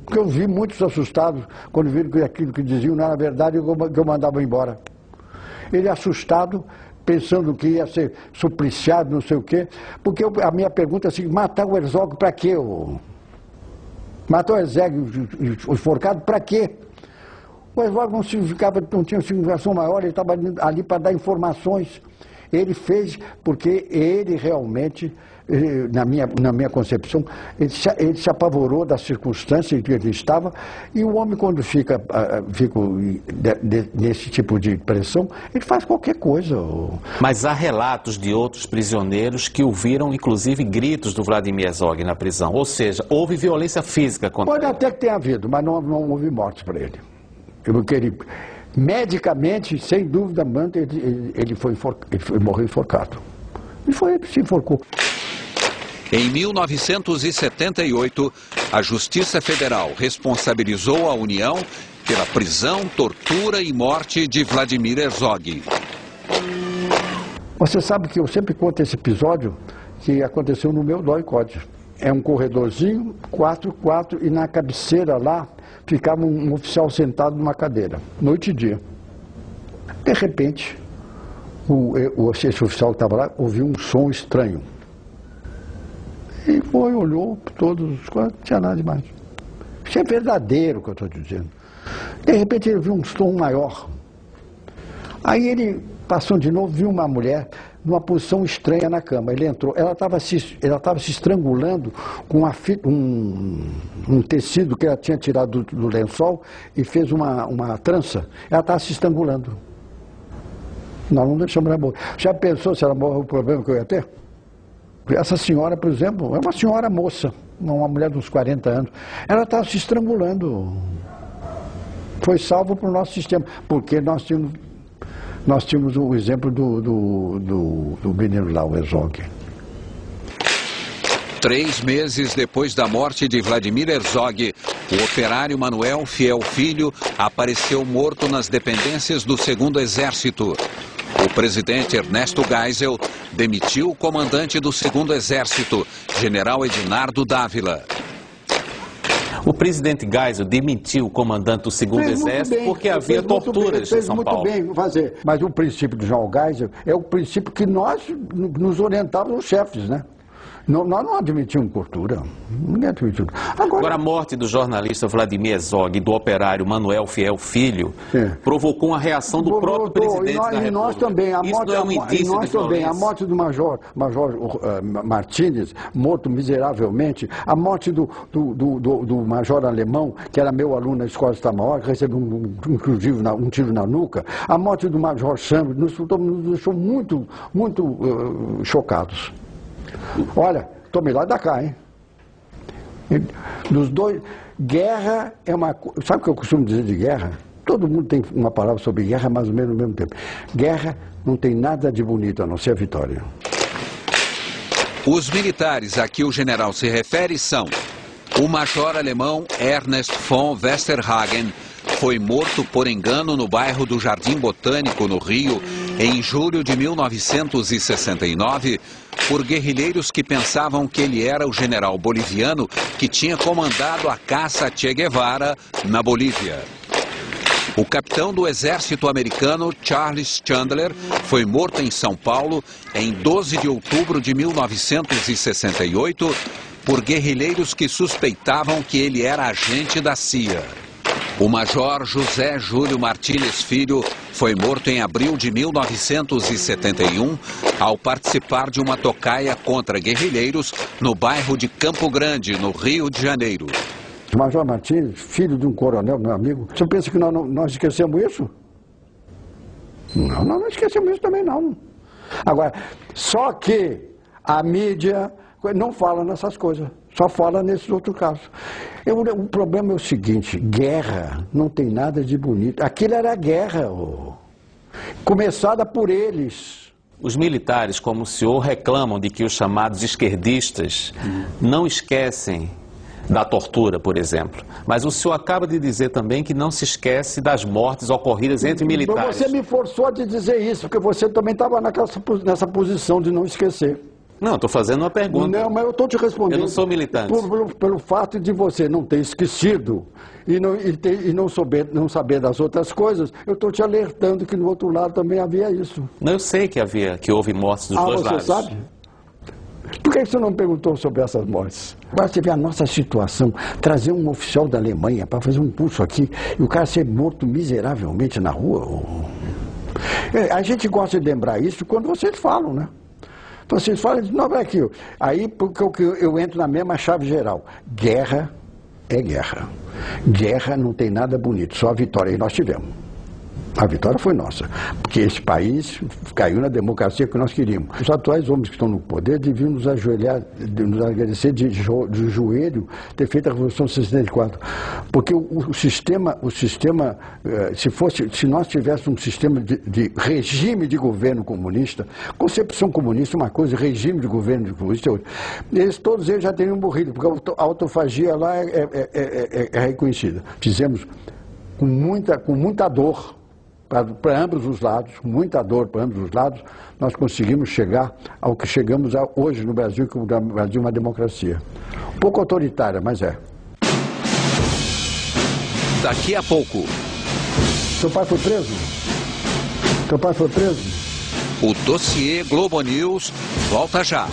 Porque eu vi muitos assustados quando viram que aquilo que diziam não era verdade e que eu mandava embora. Ele assustado, pensando que ia ser supliciado, não sei o quê. Porque a minha pergunta é assim, matar o Herzog para quê? Matar o Herzog enforcado para quê? O Herzog não tinha significação maior, ele estava ali para dar informações. Ele fez porque ele realmente, na minha concepção, ele se apavorou da circunstância em que ele estava, e o homem, quando fica nesse tipo de pressão, ele faz qualquer coisa. Mas há relatos de outros prisioneiros que ouviram, inclusive, gritos do Vladimir Herzog na prisão. Ou seja, houve violência física contra ele. Pode até que tenha havido, mas não houve mortes para ele. Porque ele, medicamente, sem dúvida, ele morreu enforcado. E foi ele que se enforcou. Em 1978, a Justiça Federal responsabilizou a União pela prisão, tortura e morte de Vladimir Herzog. Você sabe que eu sempre conto esse episódio que aconteceu no meu DOI-CODE. É um corredorzinho, 4x4, e na cabeceira lá ficava um oficial sentado numa cadeira, noite e dia. De repente, esse oficial que estava lá ouviu um som estranho. E foi, olhou todos os quadros, não tinha nada demais. Isso é verdadeiro o que eu estou dizendo. De repente ele viu um som maior. Aí ele, passando de novo, viu uma mulher numa posição estranha na cama. Ele entrou, ela estava se estrangulando com um tecido que ela tinha tirado do lençol e fez uma trança. Ela estava se estrangulando. Nós não deixamos ela morrer. Já pensou se ela morreu o problema que eu ia ter? Essa senhora, por exemplo, é uma senhora moça, uma mulher de uns 40 anos. Ela estava se estrangulando. Foi salvo para o nosso sistema, porque nós tínhamos o exemplo do menino lá, o Herzog. 3 meses depois da morte de Vladimir Herzog, o operário Manuel Fiel Filho apareceu morto nas dependências do 2º Exército. O presidente Ernesto Geisel demitiu o comandante do 2º Exército, general Edinardo Dávila. O presidente Geisel demitiu o comandante do 2º Exército porque havia torturas em São Paulo. Fez muito bem fazer. Mas o princípio do General Geisel é o princípio que nós nos orientávamos os chefes, né? Nós não admitimos tortura. Ninguém admitiu. Agora, a morte do jornalista Vladimir Herzog e do operário Manuel Fiel Filho provocou uma reação do próprio presidente da República. E nós também. Isso não é um indício de violência? A morte do Major Martínez, morto miseravelmente, a morte do Major Alemão, que era meu aluno na Escola Itamar, que recebeu inclusive um tiro na nuca, a morte do Major Sandro nos deixou muito chocados. Olha, tomei lá da cá, hein? Dos dois, guerra é uma coisa. Sabe o que eu costumo dizer de guerra? Todo mundo tem uma palavra sobre guerra, mais ou menos no mesmo tempo. Guerra não tem nada de bonito a não ser a vitória. Os militares a que o general se refere são: o major alemão Ernest von Westerhagen foi morto por engano no bairro do Jardim Botânico, no Rio, em julho de 1969, por guerrilheiros que pensavam que ele era o general boliviano que tinha comandado a caça a Che Guevara na Bolívia. O capitão do exército americano, Charles Chandler, foi morto em São Paulo em 12 de outubro de 1968 por guerrilheiros que suspeitavam que ele era agente da CIA. O major José Júlio Martínez Filho foi morto em abril de 1971 ao participar de uma tocaia contra guerrilheiros no bairro de Campo Grande, no Rio de Janeiro. O major Martínez, filho de um coronel, meu amigo, você pensa que nós esquecemos isso? Não, nós não esquecemos isso também não. Agora, só que a mídia não fala nessas coisas, só fala nesses outros casos. O problema é o seguinte: guerra não tem nada de bonito. Aquilo era guerra, começada por eles. Os militares, como o senhor, reclamam de que os chamados esquerdistas não esquecem da tortura, por exemplo. Mas o senhor acaba de dizer também que não se esquece das mortes ocorridas entre militares. Você me forçou a te dizer isso, porque você também estava nessa posição de não esquecer. Não, estou fazendo uma pergunta. Não, mas eu estou te respondendo. Eu não sou militante. Pelo fato de você não ter esquecido e não saber das outras coisas, eu estou te alertando que no outro lado também havia isso. Não, eu sei que houve mortes dos dois lados. Você sabe? Por que você não perguntou sobre essas mortes? Agora você vê a nossa situação, trazer um oficial da Alemanha para fazer um curso aqui e o cara ser morto miseravelmente na rua. A gente gosta de lembrar isso quando vocês falam, né? Vocês falam, não, é aqui. Aí porque eu entro na mesma chave geral. Guerra é guerra. Guerra não tem nada bonito, só a vitória. E nós tivemos. A vitória foi nossa, porque esse país caiu na democracia que nós queríamos. Os atuais homens que estão no poder deviam nos ajoelhar, nos agradecer de joelho ter feito a Revolução de 64. Porque o sistema, se nós tivéssemos um sistema de regime de governo comunista, concepção comunista é uma coisa, regime de governo comunista é outra. Todos eles já teriam morrido, porque a autofagia lá é reconhecida. Fizemos com muita dor. Para ambos os lados, com muita dor para ambos os lados, nós conseguimos chegar ao que chegamos hoje no Brasil, que o Brasil é uma democracia. Um pouco autoritária, mas é. Daqui a pouco. Seu pai foi preso? Seu pai foi preso? O dossiê Globo News volta já.